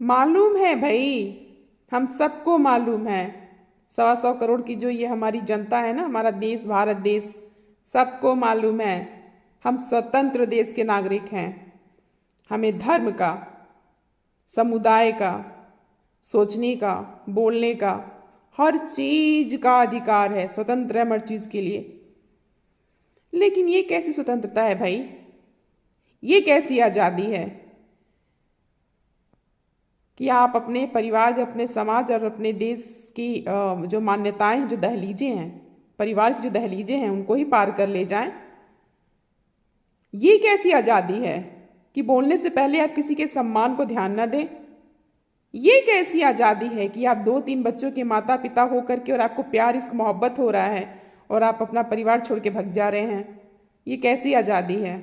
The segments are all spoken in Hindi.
मालूम है भाई, हम सबको मालूम है। 125 करोड़ की जो ये हमारी जनता है ना, हमारा देश भारत देश, सबको मालूम है हम स्वतंत्र देश के नागरिक हैं। हमें धर्म का, समुदाय का, सोचने का, बोलने का, हर चीज का अधिकार है, स्वतंत्र है हर चीज के लिए। लेकिन ये कैसी स्वतंत्रता है भाई? ये कैसी आज़ादी है कि आप अपने परिवार, अपने समाज और अपने देश की जो मान्यताएं हैं, जो दहलीजें हैं, परिवार की जो दहलीजें हैं, उनको ही पार कर ले जाएं? ये कैसी आज़ादी है कि बोलने से पहले आप किसी के सम्मान को ध्यान न दें? ये कैसी आज़ादी है कि आप 2-3 बच्चों के माता पिता हो करके और आपको प्यार, इश्क, मोहब्बत हो रहा है और आप अपना परिवार छोड़ के भग जा रहे हैं? ये कैसी आज़ादी है?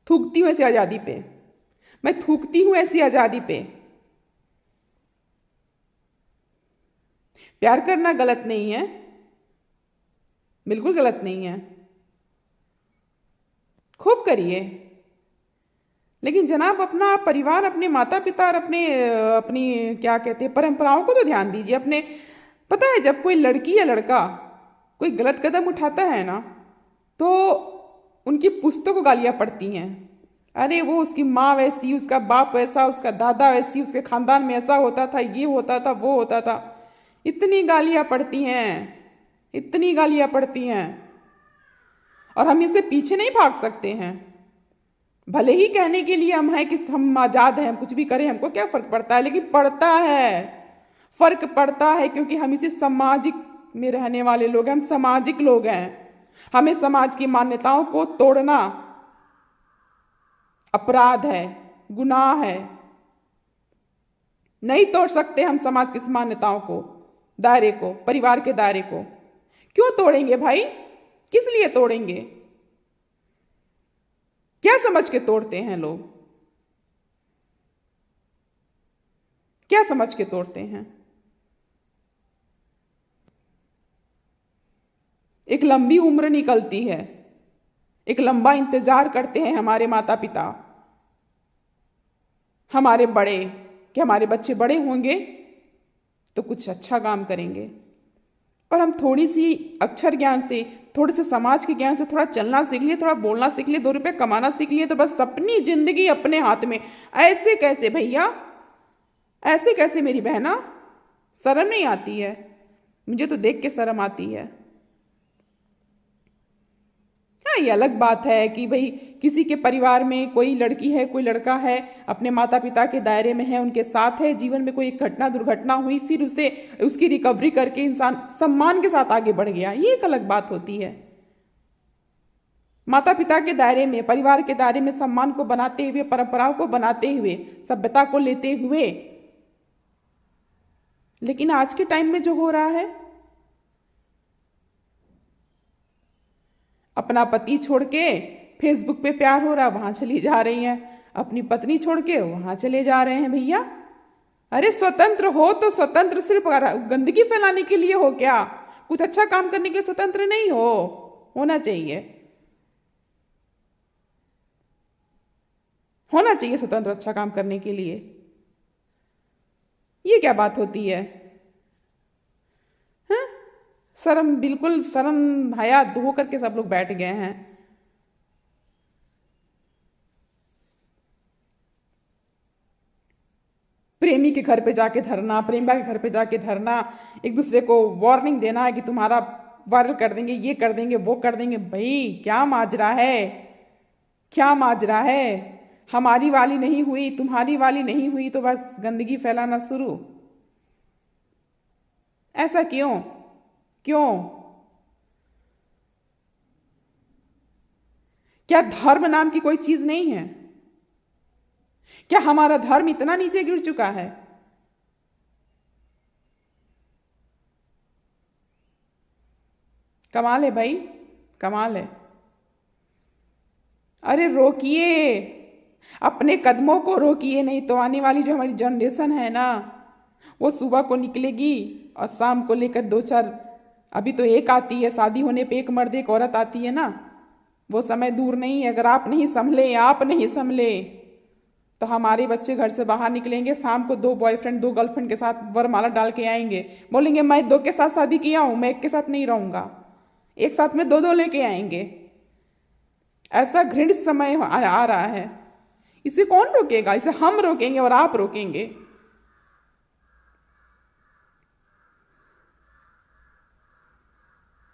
थूकती हूँ ऐसी आज़ादी पे, मैं थूकती हूँ ऐसी आज़ादी पे। प्यार करना गलत नहीं है, बिल्कुल गलत नहीं है, खूब करिए। लेकिन जनाब अपना परिवार, अपने माता पिता और अपनी क्या कहते हैं, परंपराओं को तो ध्यान दीजिए अपने। पता है, जब कोई लड़की या लड़का कोई गलत कदम उठाता है ना, तो उनकी पुश्तों को गालियां पड़ती हैं। अरे वो उसकी माँ वैसी, उसका बाप वैसा, उसका दादा वैसी, उसके खानदान में ऐसा होता था, ये होता था, वो होता था। इतनी गालियां पड़ती हैं, इतनी गालियां पड़ती हैं, और हम इससे पीछे नहीं भाग सकते हैं। भले ही कहने के लिए हम हैं कि हम आज़ाद हैं, हम कुछ भी करें, हमको क्या फर्क पड़ता है, लेकिन पड़ता है, फर्क पड़ता है, क्योंकि हम इसी सामाजिक में रहने वाले लोग हैं, हम सामाजिक लोग हैं। हमें समाज की मान्यताओं को तोड़ना अपराध है, गुनाह है। नहीं तोड़ सकते हम समाज की मान्यताओं को, दायरे को, परिवार के दायरे को। क्यों तोड़ेंगे भाई? किस लिए तोड़ेंगे? क्या समझ के तोड़ते हैं लोग? क्या समझ के तोड़ते हैं? एक लंबी उम्र निकलती है, एक लंबा इंतजार करते हैं हमारे माता पिता, हमारे बड़े, कि हमारे बच्चे बड़े होंगे तो कुछ अच्छा काम करेंगे। और हम थोड़ी सी अक्षर ज्ञान से, थोड़े से समाज के ज्ञान से थोड़ा चलना सीख लिए, थोड़ा बोलना सीख लिए, 2 रुपए कमाना सीख लिए, तो बस अपनी जिंदगी अपने हाथ में। ऐसे कैसे भैया? ऐसे कैसे मेरी बहना? शर्म नहीं आती है? मुझे तो देख के शर्म आती है। हाँ, ये अलग बात है कि भाई किसी के परिवार में कोई लड़की है, कोई लड़का है, अपने माता पिता के दायरे में है, उनके साथ है, जीवन में कोई घटना दुर्घटना हुई, फिर उसे उसकी रिकवरी करके इंसान सम्मान के साथ आगे बढ़ गया, ये एक अलग बात होती है। माता पिता के दायरे में, परिवार के दायरे में सम्मान को बनाते हुए, परंपराओं को बनाते हुए, सभ्यता को लेते हुए। लेकिन आज के टाइम में जो हो रहा है, अपना पति छोड़ के फेसबुक पे प्यार हो रहा, वहां चली जा रही हैं, अपनी पत्नी छोड़ के वहां चले जा रहे हैं। भैया अरे स्वतंत्र हो तो स्वतंत्र सिर्फ गंदगी फैलाने के लिए हो क्या? कुछ अच्छा काम करने के लिए स्वतंत्र नहीं हो, होना चाहिए, होना चाहिए स्वतंत्र अच्छा काम करने के लिए। ये क्या बात होती है? हाँ? शर्म, बिल्कुल शर्म हया धो करके सब लोग बैठ गए हैं। प्रेमी के घर पे जाके धरना, प्रेमिका के घर पे जाके धरना, एक दूसरे को वार्निंग देना है कि तुम्हारा वायरल कर देंगे, ये कर देंगे, वो कर देंगे। भाई क्या माजरा है, क्या माजरा है? हमारी वाली नहीं हुई, तुम्हारी वाली नहीं हुई तो बस गंदगी फैलाना शुरू। ऐसा क्यों? क्यों? क्या धर्म नाम की कोई चीज नहीं है? क्या हमारा धर्म इतना नीचे गिर चुका है? कमाल है भाई, कमाल है। अरे रोकिए, अपने कदमों को रोकिए, नहीं तो आने वाली जो हमारी जनरेशन है ना, वो सुबह को निकलेगी और शाम को लेकर 2-4, अभी तो एक आती है, शादी होने पे एक मर्द एक औरत आती है ना, वो समय दूर नहीं है। अगर आप नहीं संभले, आप नहीं संभले तो हमारे बच्चे घर से बाहर निकलेंगे, शाम को 2 बॉयफ्रेंड 2 गर्लफ्रेंड के साथ वरमाला डाल के आएंगे, बोलेंगे मैं 2 के साथ शादी किया हूं, मैं एक के साथ नहीं रहूंगा। एक साथ में 2 लेके आएंगे। ऐसा घृणित समय आ रहा है। इसे कौन रोकेगा? इसे हम रोकेंगे और आप रोकेंगे।